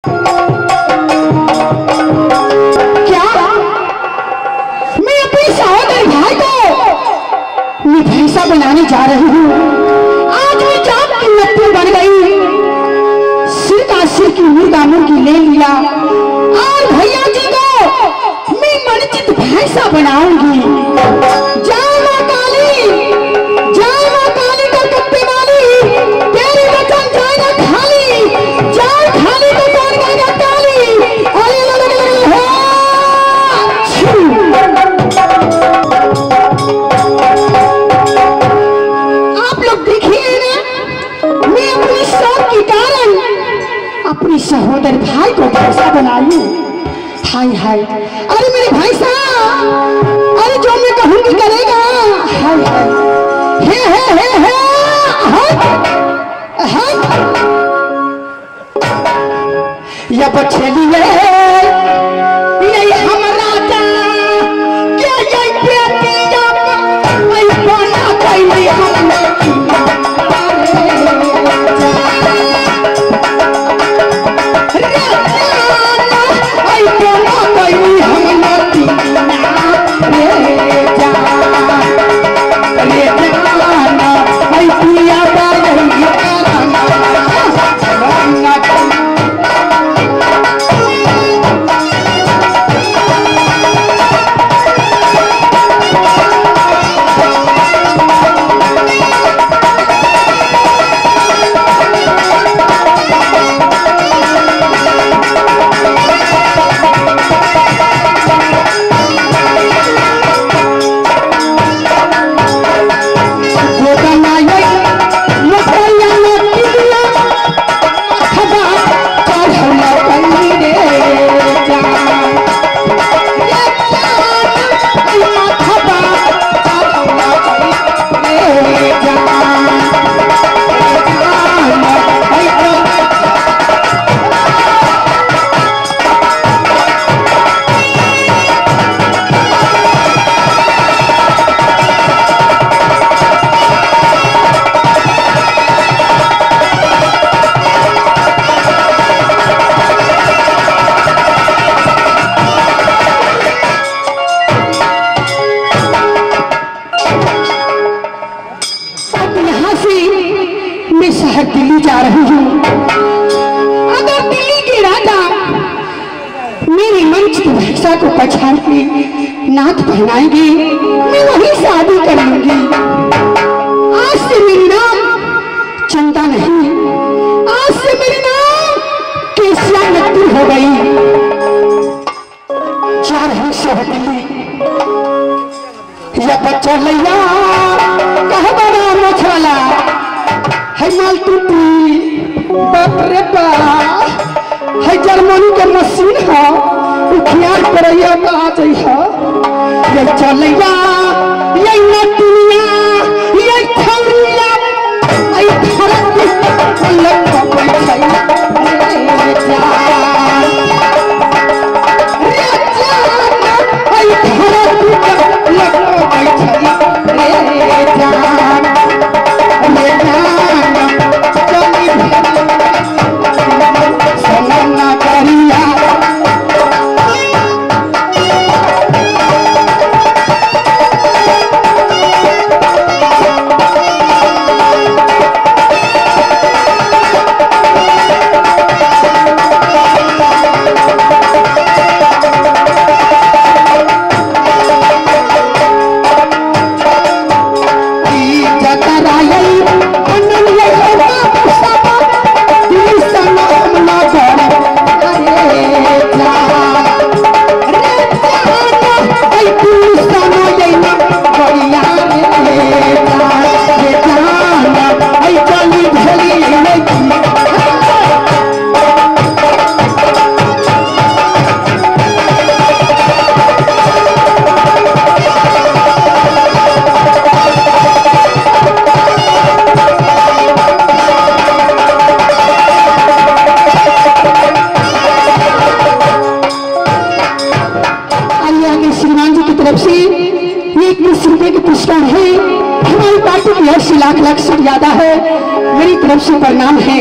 क्या मैं अपने सहोदर भाई को भैंसा बनाने जा रही हूँ। आज मैं जान की नत्थी बन गई, सिर का सिर की मुर्गा मुर्गी ले लिया और भैया जी को मैं मनचित भैंसा बनाऊंगी। जय मां काली, जय मां काली कलकत्ते वाली, तेरी वचन जाएगा खाली, जाए खाली तो कौन गएगा काली। अरे लगे आप लोग देखिए ना, मैं अपने शौक के कारण अपने सहोदर भाई को भैंसा बनाई। हाय हाय, अरे मेरे भैंसा, अरे जो मैं कहूंगी करेगा। हाय हाय, हे हे हे हे, हाय हाय, ये बछेली है ये हम राजा, क्या ये बेटिया मैं बना कैली हमने दिल्ली जा रही हूँ। अगर दिल्ली के राजा मेरी मनचित भैंसा को पछाड़ के नाथ पहनाएंगे, मैं वही शादी कर लूंगी। आज से मेरी नाम चंदा नहीं, आज से मेरी नाम केसिया नत्थी हो गई। जा रही सब दिल्ली, यह बच्चा लैया कह बड़ा मछला है माल टूटी, बाप रे बाप, है जर्मनी के मशीन है, ख्याल करैया का आ जाइए। ये चलैया, ये नटुनिया, ये खौरिया, ये फरक लग पई छै रे जान, रे जान, ये फरक लग पई छै रे जान, रे जान। लाख लाख शुक्रियादा है, मेरी तरफ से प्रणाम है।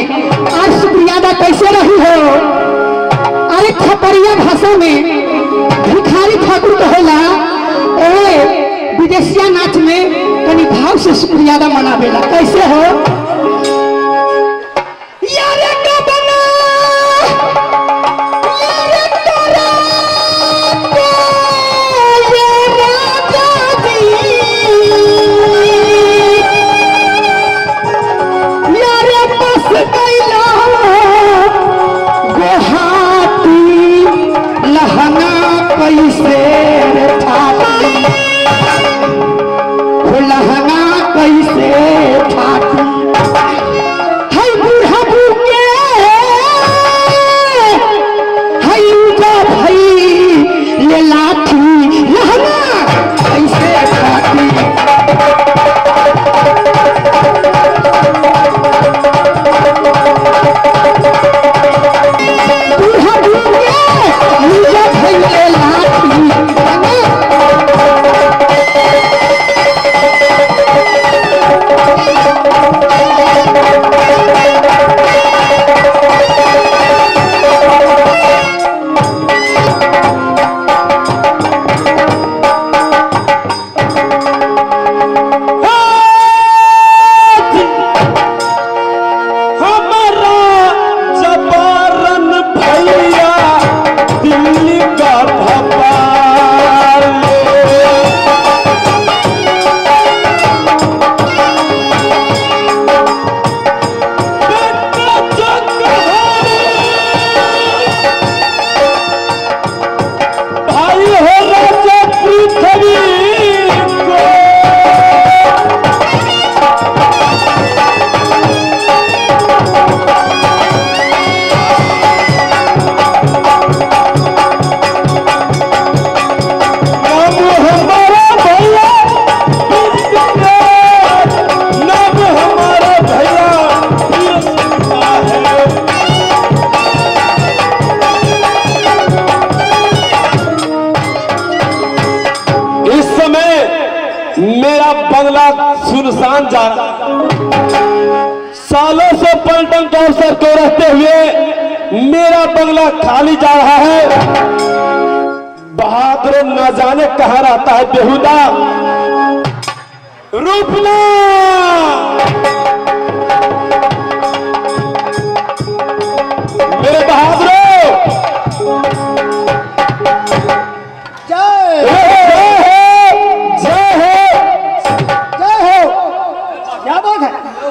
आज शुक्रियादा कैसे रही हो? करिया भाषा में भिखारी ठाकुर कहेला ए विदेशिया नाच में कनी भाव से शुक्रियादा मनावेला। कैसे हो यारे कबना यारे तोरा ये राजा जी यारे बस कैला गोहाती लहना कैसे ठाटी लहना कैसे ठाटी है बूढ़ा बुके है उनका भाई ले लाठी लहना कैसे ठाटी मेरा बंगला सुनसान जा सालों से पलटन के अवसर को रहते हुए मेरा बंगला खाली जा रहा है। बहादुर न जाने कहां रहता है बेहुदा रूपना मेरे बहादुर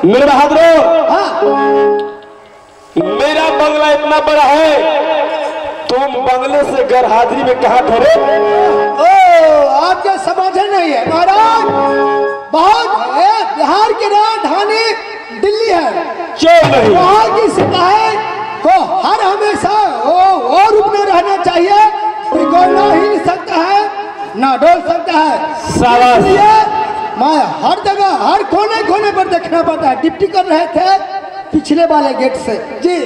मेरे बहादुर मेरा बंगला इतना बड़ा है तुम बंगले से घर हाजिरी में कहा खड़े आपके समझ नहीं है महाराज। बहुत है बिहार की राजधानी दिल्ली है क्यों नहीं वहाँ की शिकायत को हर हमेशा वो रूप में रहना चाहिए। कोई ना हिल सकता है ना डोल सकता है। मैं हर जगह हर कोने कोने पर देखना पड़ता है। डिप्टी कर रहे थे पिछले वाले गेट से जी।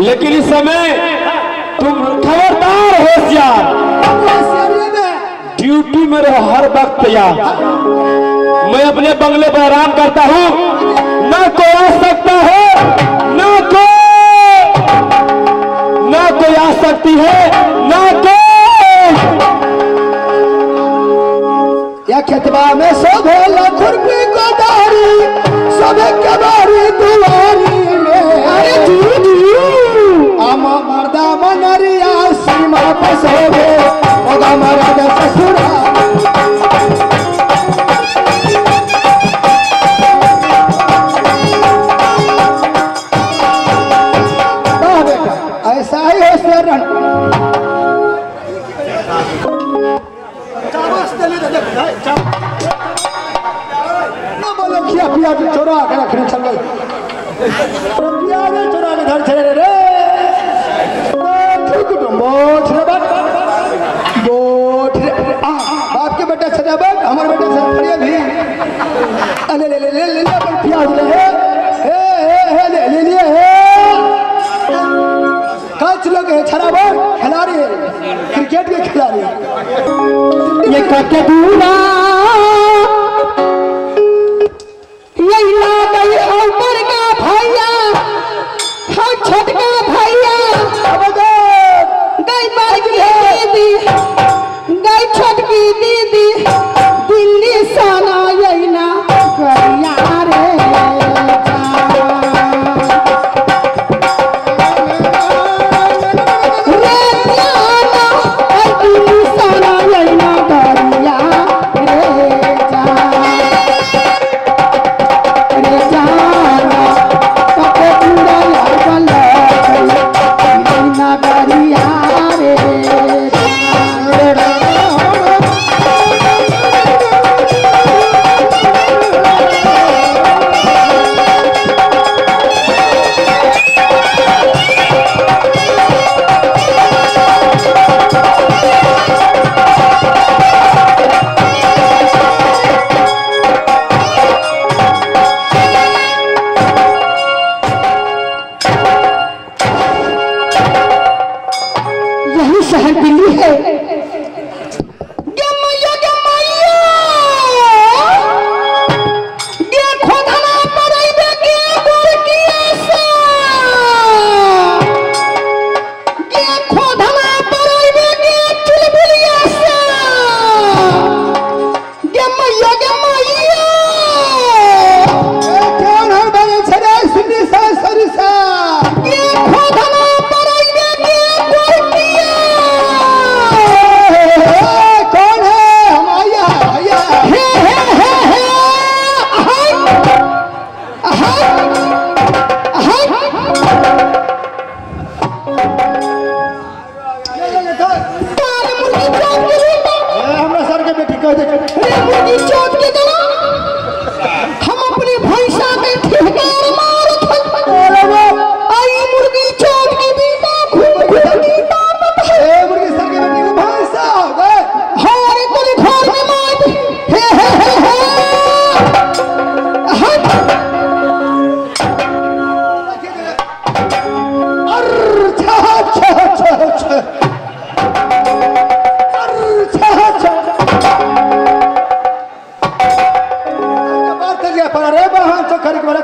लेकिन इस समय तुम खबरदार होशियार ड्यूटी में रहो हर वक्त तैयार। मैं अपने बंगले पर आराम करता हूँ ना कोई आ सकता है ना कोई आ सकती है ना कोई या खेतबा में शोभे खुरपी को दारी सबे कबारी दुआरी में अरे आमा मर्दा मनरिया सीमा पर शोभे ओगा मर्द ससुरा बेटा ऐसा ही हो सर पिया चोरा के रखने चल गए चोरा के घर चले रे बाप के बेटा सजा बट हमारे बेटा से भी ले ले ले ले ले प्याज ले लिए कच लोग छड़ा बट खिलाड़ी क्रिकेट के खिलाड़ी ये कटे दूरा ऊपर का भैया छोटका भैया शहर दिल्ली है।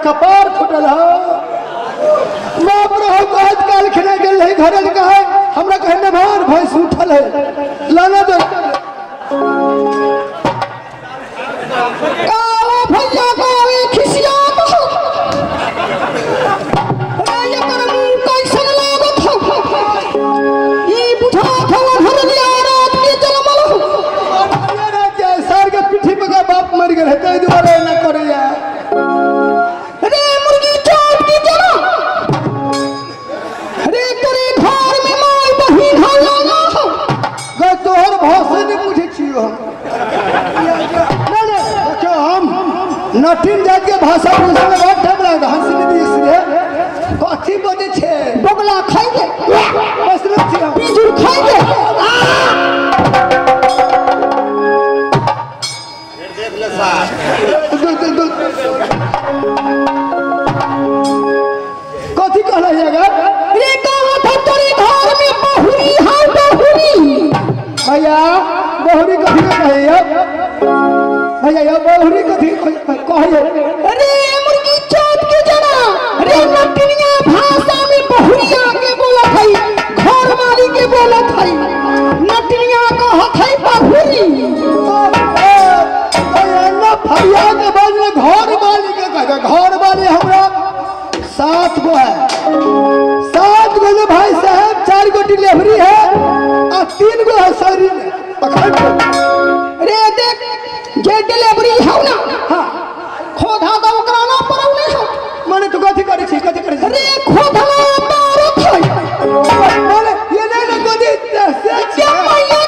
कपार फुटल हो बाप रे आज काल खिले गेल है घर का है हमरा कहने भार भैंस उठल है लाना दे काला भैया का खिसिया तो ये कर मुंह कैसन लागत हो ई बुझा खवा घर लिया रात के जलमल हो रात के सर के पीठी पे बाप मर गेल है तै दुआरे न करे यार तोहर भाषा नहीं बुझे छियो हम नटीन जात के भाषा बुझे में बहुत टाइम लगा हंसी नहीं इसलिए कथी बने छे बगला खाइगे बस न छी हम बिजुर खाइगे देख ले साहब कथी कहला जाएगा रे कहां था तोरे घर में बहुरी हां बहुरी भैया बहुरी कथी कहिए भैया ये बहुरी कथी कहिए अरे मुर्गी चोट के जना रे नटनिया भाषा में बहुरिया के बोलत है घर वाली के बोलत है नटनिया कहत है बहुरी ना भैया के बाद में घर वाली के कहे घर वाली हमरा 7 गो है 7 गो जो भाई साहब 4 गो डिलीवरी है और 3 गो है शरीर में पकड़ रे देख जे डिलीवरी हौ ना हां खोधा तो ओकरा ना परौ नहीं हो माने तू कथी करे छी रे खोधा मारत है माने ये नहीं कथी से क्या मैया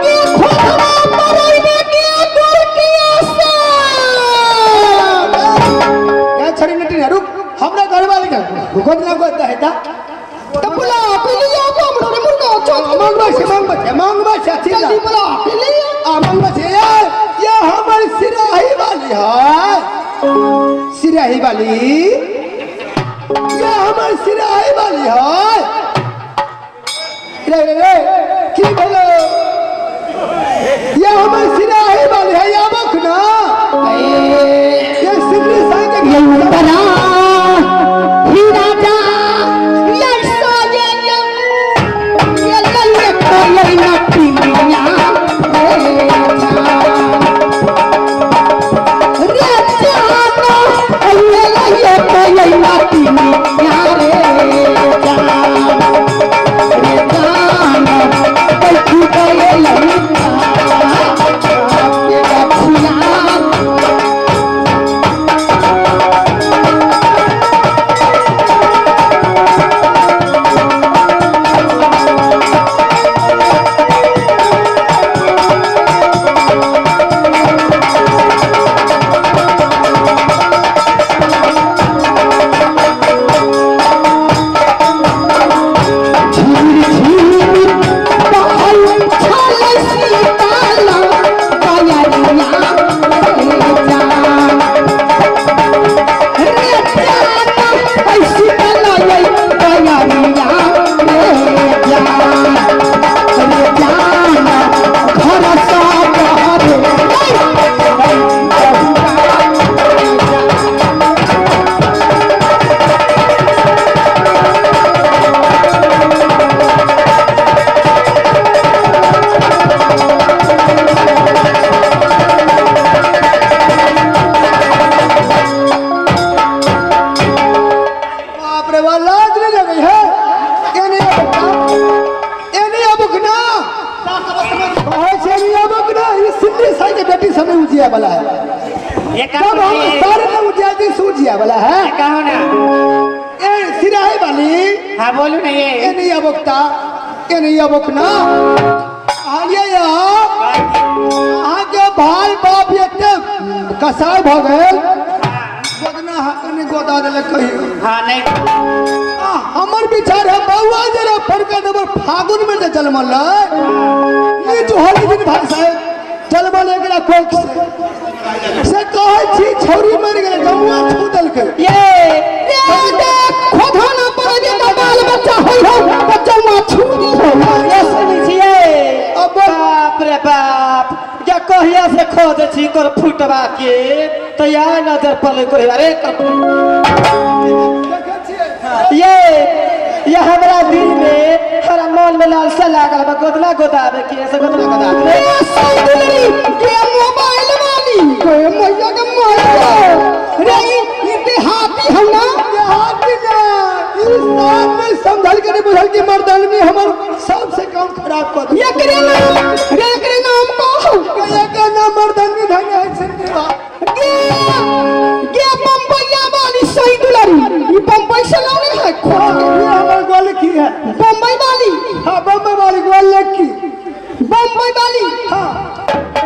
ये खोधा मारई में के कर किया से क्या छड़ी नटी रुक हमरा घर वाले का रुकत ना कोता है ता तो बुला पिलिया को हमरो रे मुर्गा चोट मांगबा से जल्दी बुला पिलिया मांगबा से ये हमर सिराही वाली है सिराही वाली ये हमर सिराही वाली है रे की बोलो ये हमर सिराही वाली है या बखना ये सिल्ली संग ये बना हीरा जा ये नटी मिया रे जानो ये नटी मिया रे जानो बैठी गए लड़का ये जिया वाला है ये सब हम सारे लोग जल्दी सूझ जिया वाला है कहो ना ए सिराही वाली हाँ बोलू ना ये नहीं अबकता ये नहीं अबकना आलिया यार आगे भाई बाप ये कसाय भ गए गोदना हकने गोदा देले कहियो हाँ नहीं हमर विचार है बउआ जरा फरका देबर फागुन में जन्मल ये जो हर दिन भाई साहब जन्मल एकरा कोख से कहै छी छौरी मर गेले गमुआ छू देलकै ये खोधा ना पड़े जे बाल बच्चा होई हो बच्चा मा छूनी हो ये सुनी छिए अब बाप रे बाप या कहिया से खोद छी कर फुटवा के तो या नजर पले करे अरे ये हमरा दिल में हरा मन में लालसा लागल बा गोदना गोदावे के ऐसे गोदना गोदावे ए सौदरी के मोबाइल वाली के मैया के मोबाइल रे इते हाथी हम ना हाथी ना इस बात में समझल के नहीं बुझल कि मर्दन में हमर सबसे काम खराब कर ये करे नाम को ये का नाम मर्दन में धन है सिंधवा ये बम्बईया वाली सही दुलारी ये बम्बई से लाने है ये हमर गोल की है बम्बई वाली हां बम्बई वाली गोल की बम्बई वाली हां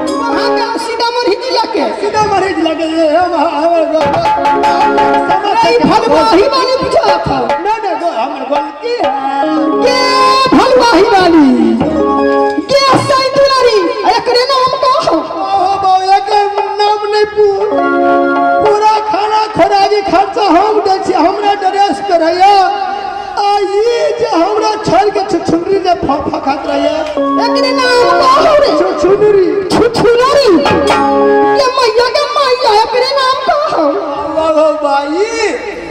वहां का सीतामढ़ी जिला के सीतामढ़ी जिला के ये हमर गोल नहीं भलवाही वाली पूछा था ना ना गो हमर गोल की है ये भलवाही वाली ये सही दुलारी एकरे नाम का हो ओ बौया के नाम नहीं पूरा खाना खोराकी खर्चा हम दे छी हमरा ड्रेस पे रहिया आ ये जे हमरा छोड़ के छुछुनरी ने फखत रहिया एकरे नाम का हो रे छुछुनरी छुछुनरी ये मैया के मैया एकरे नाम का हो ओ भाई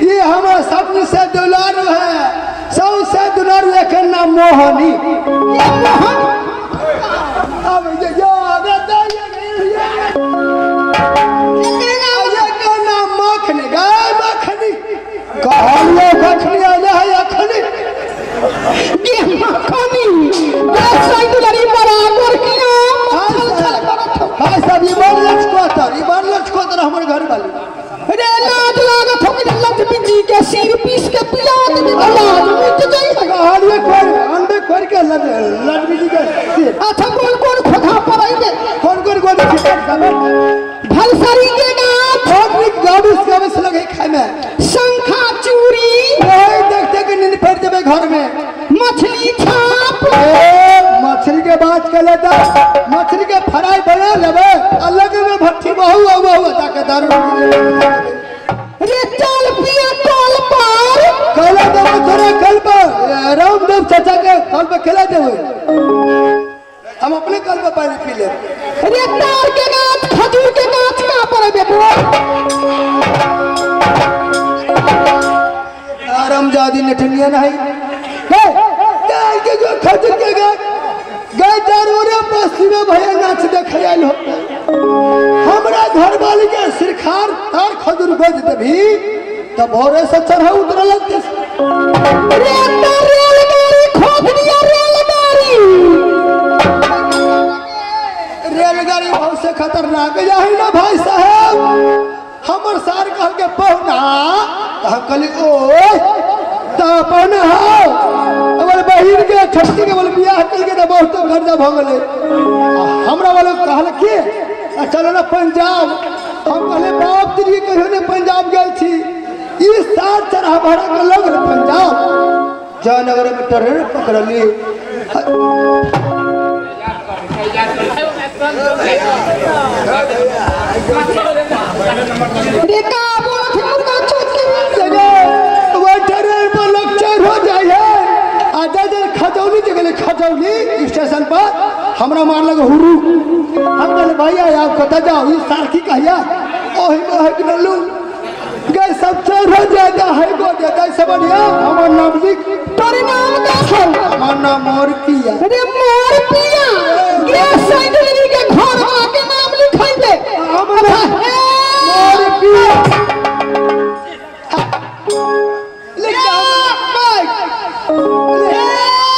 ये हमरा सब से दुलार है सबसे दुलार के नाम मोहनी ये मोहन अब ये मखनी गाय मखनी कहलियो मखनी आले है अखनी ये मखनी ये सही दुलारी बराबर किया हां सब ये बार लचकोतर हमर घर वाली रे लाज लागत हो कि लक्ष्मी जी के सिर पीस के पिला दे लाज मिट जाई है कहलियो कोन अंडे कोर के लक्ष्मी जी के अच्छा कौन खोखा पड़ाई कौन गोद भलसरी के गांव गाबिस लगे खाए में शंखा चूड़ी ओए देखते कि नींद फेर देबे घर में मछली छाप मछली के बात कर लेता मछली के फ्राई बना लेबे अलग में भट्टी बहु ताके दारू रे चल पिया टोल पर कहला देबे तोरा कल पर रामदेव चाचा के कल पे खिला देबे हम अपने कल पे पानी पी ले रे तार के गाछ खजूर के गाछ का पर बेबो आरामजादी नठनिया नहीं गाय के जो खजूर के गाय जरूरे पश्चिमे भैया नाच देखे आयल हो हमरा घर वाली के सिरखार तार खजूर गोद देबी तब भोरे से चढ़ा उतरल रे तार रेलगाड़ी खोद दिया रेलगाड़ी बहुत से खतरनाक है ना भाई साहब हमर सार कह के पहुना हम कहली ओ तपन हो हमर बहिन के छोटकी के बोल बियाह कल के त बहुत खर्चा भ गेले हमरा वाला कहल के चलो ना पंजाब हम कहले बाप तेरी कहियो ने पंजाब गेल छी ई साथ चढ़ा भरा के लग पंजाब जयनगर में ट्रेन पकड़ली रे का बोलत है मुर्गा चोट के वो ट्रेन पर लेक्चर हो जाए आजा खजौली जगह खजौली स्टेशन पर हमरा मार लगे हुरू हम कहले भैया आप कत जाओ इस साल की कहिया ओही में है नल्लू गए सब चल हो जाता है गो देता सब बढ़िया हमर नाम लिख तोरे नाम का है हमर नाम मोर पिया रे मोर पिया ये सैदली के घर आके नाम लिखाई दे हमर मोर पिया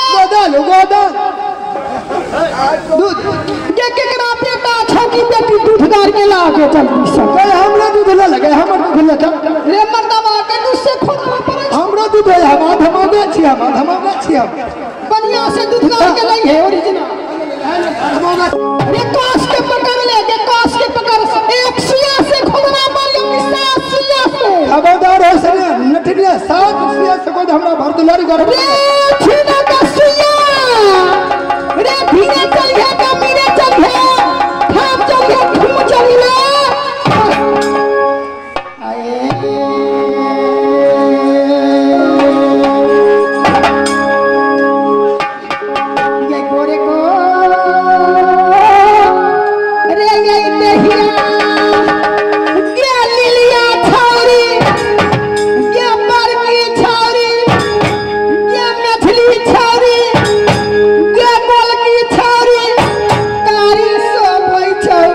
गोदन के केकरा पे का छौकी हमारी बेटी दूध गार के लागे जल्दी से कहे हमरा दूध ले लगे हमर दूध ले चल रे मर्दवा के दूध से खोदना पड़े हमरा दूध है हम धमागे छी हम बढ़िया से दूध गार के लाई है ओरिजिनल रे काश के पकड़ ले के काश के पकड़ एक सुइया से खोदना मारियो किसा सुइया से खबरदार हो से नठिया सात सुइया से को हमरा भर दुलारी कर रे छीना का सुइया रे धीरे चल गया का मीरे चल गया हम चल गया घूम चल ले ये गोरे को रे ये दहिया ये लिलिया छौरी ये बरकी छौरी ये मछली छौरी ये गोलकी छौरी कारी सो भई छौ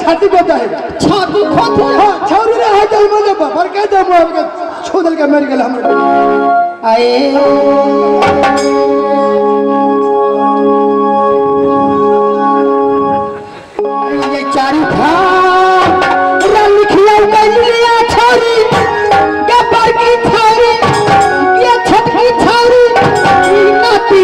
छाती छाती खोद हां छौरी रे है जल में पर के दम छोदल के मर गेल हमर आए ये चारू था रंग खिया गलिया छौरी ये बरकी छौरी ये छटकी छौरी नाती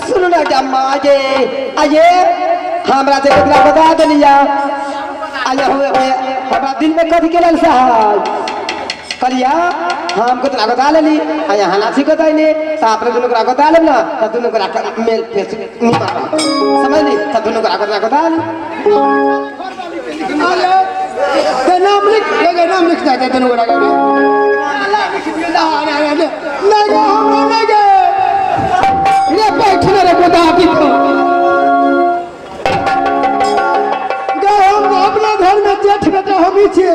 सुन ना जम्मा आये हमरा से कितना बता दिया आया हुए हमरा दिन में कथी केलन साहब कलिया हम कितना बता लेली आया हनासी को ताइने त आपरे दुनु को बता लेम ना त दुनु को मेल फेस नहीं मारा समझ ली त दुनु को बता ली के नाम लिख जाते दुनु को लगा ये बैठने रे बता की तो हम अपना घर में जेठ बेटा हम ही छे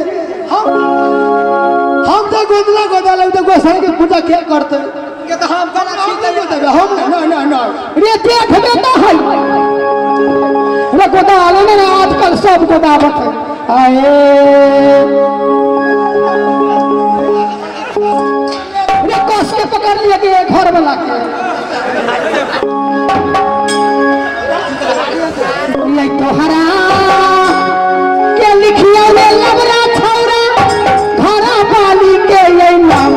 हम तो गोदला गोदाले तो गोसाई के पूजा क्या करते ये तो हम कना हम ना रे जेठ बेटा है गोदा लेने आजकल सब गोदावत है आए रे कस के पकड़ लिया कि घर वाला के ये तोहरा के लिखिया ले लबरा छौरा घरा वाली के ये नाम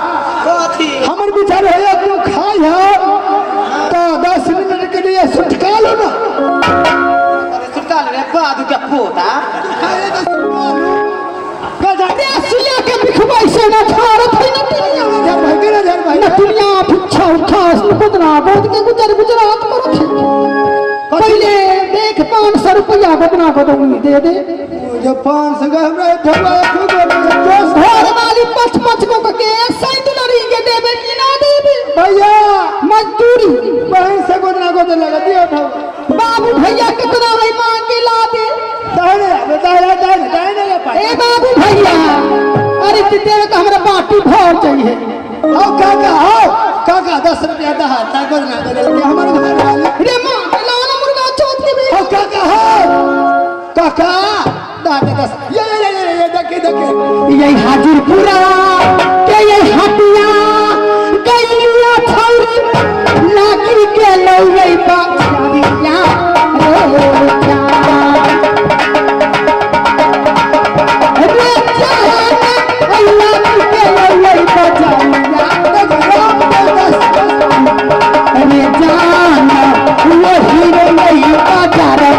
हमर विचार है तू खाई है तो 10 मिनट के लिए सुटका लो ना सुटका ले बादू के पोता सुइया के बिखवाई से ना भारत है ना दुनिया भिक्षा खास बदना बहुत के गुजरात में रखे पहले देख 500 रुपया बदना को दूंगी दे दे जो 500 का हमरा ठगवा खूब घर वाली 5-5 को के सही लड़ी के देबे कि ना देबे भैया मजदूरी बहन से गोदना को लगा दिया था बाबू भैया कितना है मांग के ला दे दाने बताया दाने का पाई ए बाबू भैया अरे तेरे का हमरा बाटी भर चाहिए आओ काका 10 रुपया दहा ताकत ना दे हमारे घर वाले रे मां लाना मुर्गा चोट के भी आओ काका दादा 10 ये देखे ये हाजीपुरा के ये हटिया गईया छौरी लागी के लौई बाछिया रे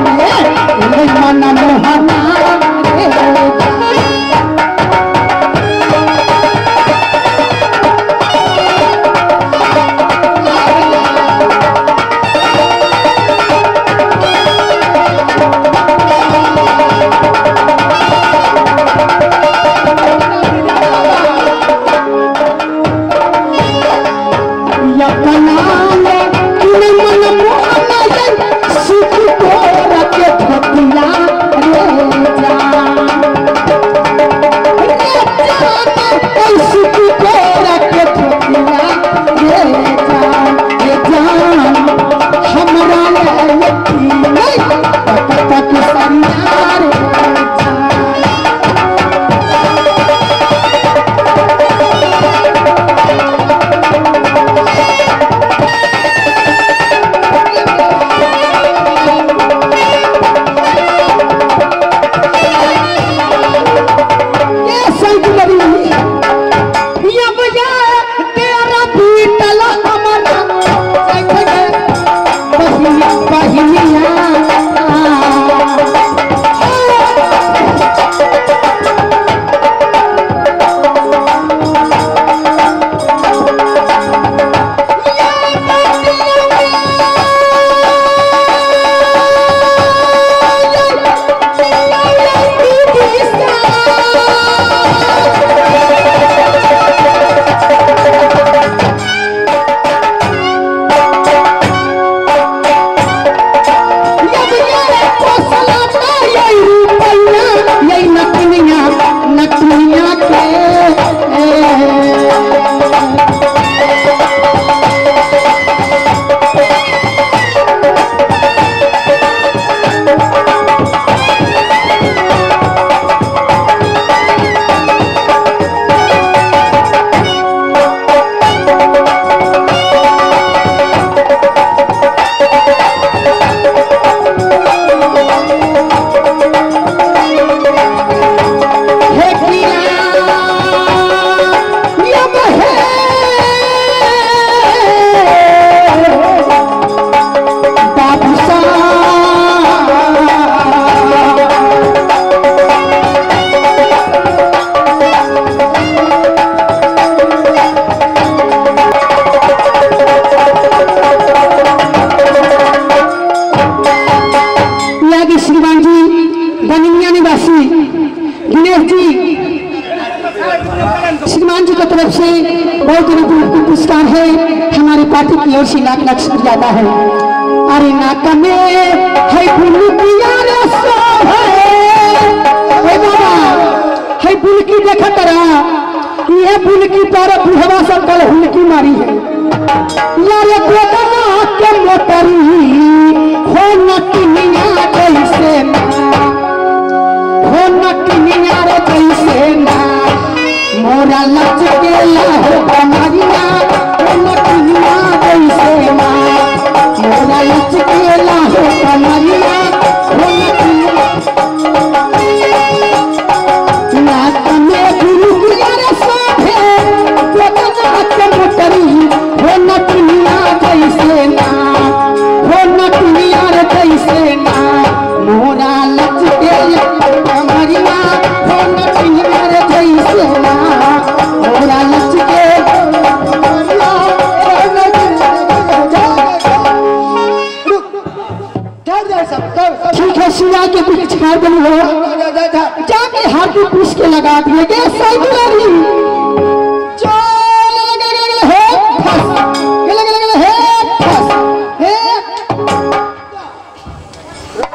श्रीमान जी की तरफ से बहुत बहुत पुरस्कार है, हमारी पार्टी की ओर से लाख लाख शुक्रिया है। अरे नाका में है बुलकिया रे सब है बाबा, है बुलकी देखा करा, ये बुलकी पर बुढ़वा सब कल हुलकी मारी है यार गोदना के मोटरी हो नटनिया जैसे ना, हो नटनिया रे जैसे ना, मोरा लचकेला हो कमरिया हो नटनिया जैसे ना, मोरा लचकेला हो कमरिया हो नटनिया नाक में बुलकिया रे साथे गोदना के मोटरी हो नटनिया जैसे ना, हो नटनिया रे जैसे ना, मोरा लचकेला कमरिया हो नटनिया रे जैसे ना, मोरा लचकेला कमरिया हो नटनिया। ठीक है, सिया के कुछ छाड़ बनी हो जाके हाथ में पीस के लगा दिए गए साइकिल